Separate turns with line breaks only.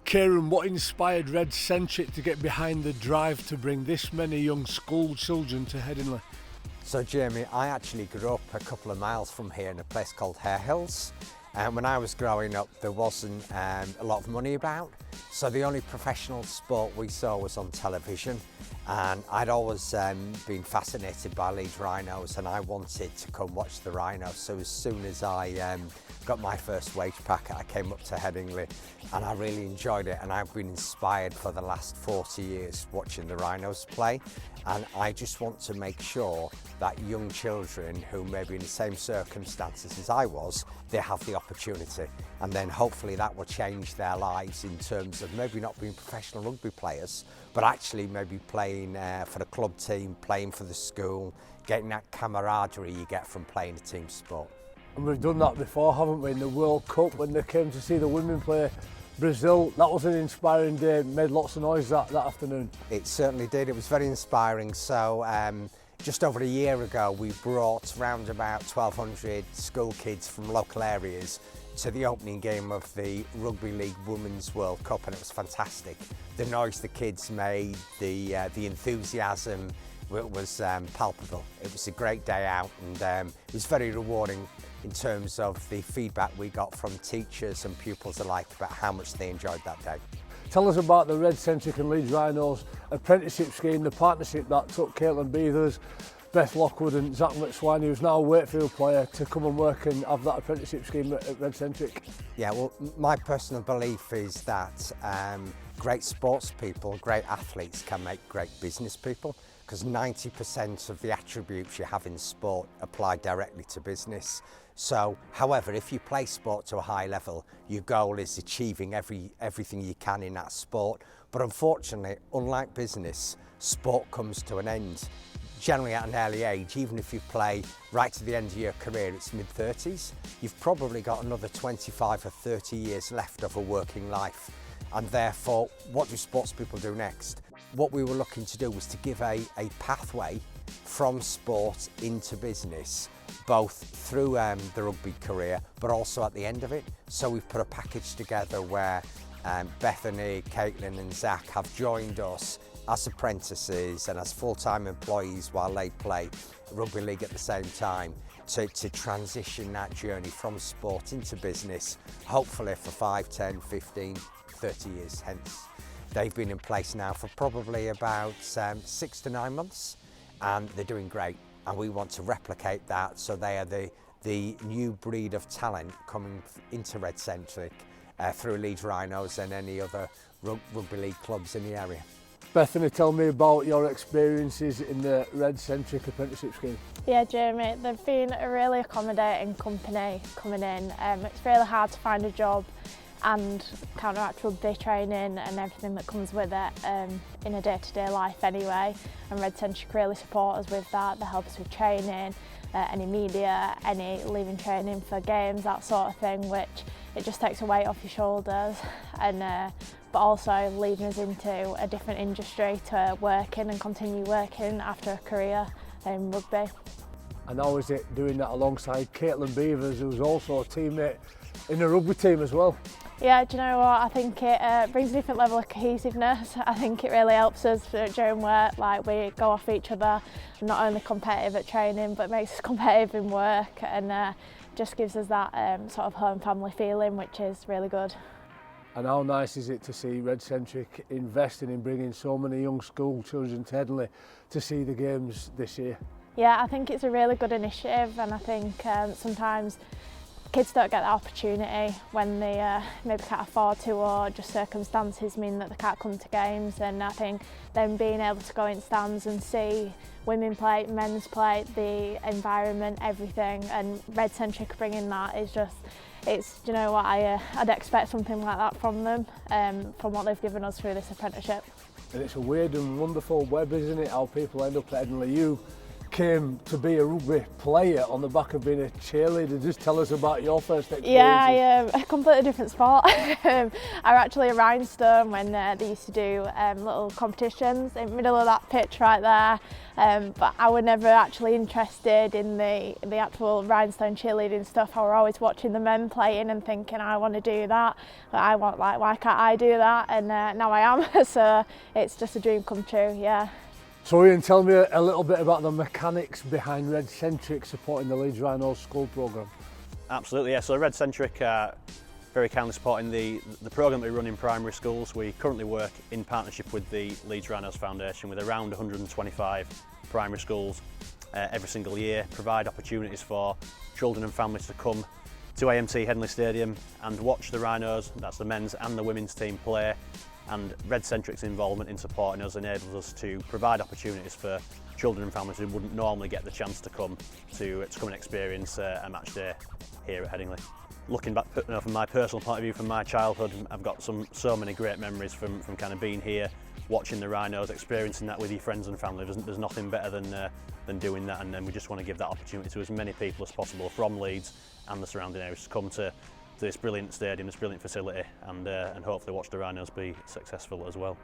Kieran, what inspired Redcentric to get behind the drive to bring this many young school children to Headingley?
So Jamie, I actually grew up a couple of miles from here in a place called Hare Hills. And when I was growing up, there wasn't a lot of money about. So the only professional sport we saw was on television. And I'd always been fascinated by Leeds Rhinos, and I wanted to come watch the Rhinos. So as soon as I got my first wage packet, I came up to Headingley, and I really enjoyed it. And I've been inspired for the last 40 years watching the Rhinos play. And I just want to make sure that young children who may be in the same circumstances as I was, they have the opportunity. And then hopefully that will change their lives in terms of maybe not being professional rugby players, but actually maybe playing for the club team, playing for the school, getting that camaraderie you get from playing a team sport.
And we've done that before, haven't we, in the World Cup when they came to see the women play Brazil. That was an inspiring day, made lots of noise that afternoon.
It certainly did, it was very inspiring. So just over a year ago we brought around about 1,200 school kids from local areas to the opening game of the Rugby League Women's World Cup, and it was fantastic. The noise the kids made, the enthusiasm, it was palpable. It was a great day out, and it was very rewarding in terms of the feedback we got from teachers and pupils alike about how much they enjoyed that day.
Tell us about the Redcentric and Leeds Rhinos apprenticeship scheme, the partnership that took Caitlin Beavers, Beth Lockwood and Zach McSwine, who's now a Wakefield player, to come and work and have that apprenticeship scheme at Redcentric. Yeah,
well, my personal belief is that great sports people, great athletes can make great business people, because 90% of the attributes you have in sport apply directly to business. So, however, if you play sport to a high level, your goal is achieving everything you can in that sport. But unfortunately, unlike business, sport comes to an end. Generally at an early age, even if you play right to the end of your career, it's mid-30s, you've probably got another 25 or 30 years left of a working life. And therefore, what do sports people do next? What we were looking to do was to give a pathway from sport into business, both through the rugby career, but also at the end of it. So we've put a package together where Bethany, Caitlin and Zach have joined us as apprentices and as full-time employees while they play rugby league at the same time, to transition that journey from sport into business, hopefully for 5, 10, 15, 30 years hence. They've been in place now for probably about 6 to 9 months, and they're doing great, and we want to replicate that, so they are the new breed of talent coming into Redcentric through Leeds Rhinos and any other rugby league clubs in the area.
Bethany, tell me about your experiences in the Redcentric apprenticeship scheme.
Yeah, Jamie, they've been a really accommodating company coming in. It's really hard to find a job and counteract rugby training and everything that comes with it in a day-to-day life anyway. And Redcentric really support us with that. They help us with training, any media, any leaving training for games, that sort of thing, which it just takes a weight off your shoulders. And but also leading us into a different industry to work in and continue working after a career in rugby.
And how is it doing that alongside Caitlin Beavers, who's also a teammate in the rugby team as well?
Yeah, do you know what? I think it brings a different level of cohesiveness. I think it really helps us during work. Like, we go off each other, not only competitive at training, but makes us competitive in work, and just gives us that sort of home family feeling, which is really good.
And how nice is it to see Redcentric investing in bringing so many young school children to Headingley to see the games this year?
Yeah, I think it's a really good initiative, and I think sometimes kids don't get the opportunity when they maybe can't afford to, or just circumstances mean that they can't come to games. And I think them being able to go in stands and see women play, men's play, the environment, everything, and Redcentric bringing that is just, it's, do you know what, I'd expect something like that from them, from what they've given us through this apprenticeship.
And it's a weird and wonderful web, isn't it, how people end up at Headingley. You came to be a rugby player on the back of being a cheerleader. Just tell us about your first experience.
Yeah, a completely different sport. I were actually a rhinestone when they used to do little competitions in the middle of that pitch right there. But I was never actually interested in the actual rhinestone cheerleading stuff. I was always watching the men playing and thinking, I want to do that. But why can't I do that? And now I am. So it's just a dream come true. Yeah.
So Ian, tell me a little bit about the mechanics behind Redcentric supporting the Leeds Rhinos school programme.
Absolutely, yeah. So Redcentric are very kindly supporting the programme that we run in primary schools. We currently work in partnership with the Leeds Rhinos Foundation with around 125 primary schools every single year, provide opportunities for children and families to come to AMT Henley Stadium and watch the Rhinos, that's the men's and the women's team, play. And Redcentric's involvement in supporting us enables us to provide opportunities for children and families who wouldn't normally get the chance to come and experience a match day here at Headingley. Looking back from my personal point of view, from my childhood, I've got so many great memories from kind of being here, watching the Rhinos, experiencing that with your friends and family. There's nothing better than doing that, and then we just want to give that opportunity to as many people as possible from Leeds and the surrounding areas to come to this brilliant stadium, this brilliant facility, and hopefully watch the Rhinos be successful as well.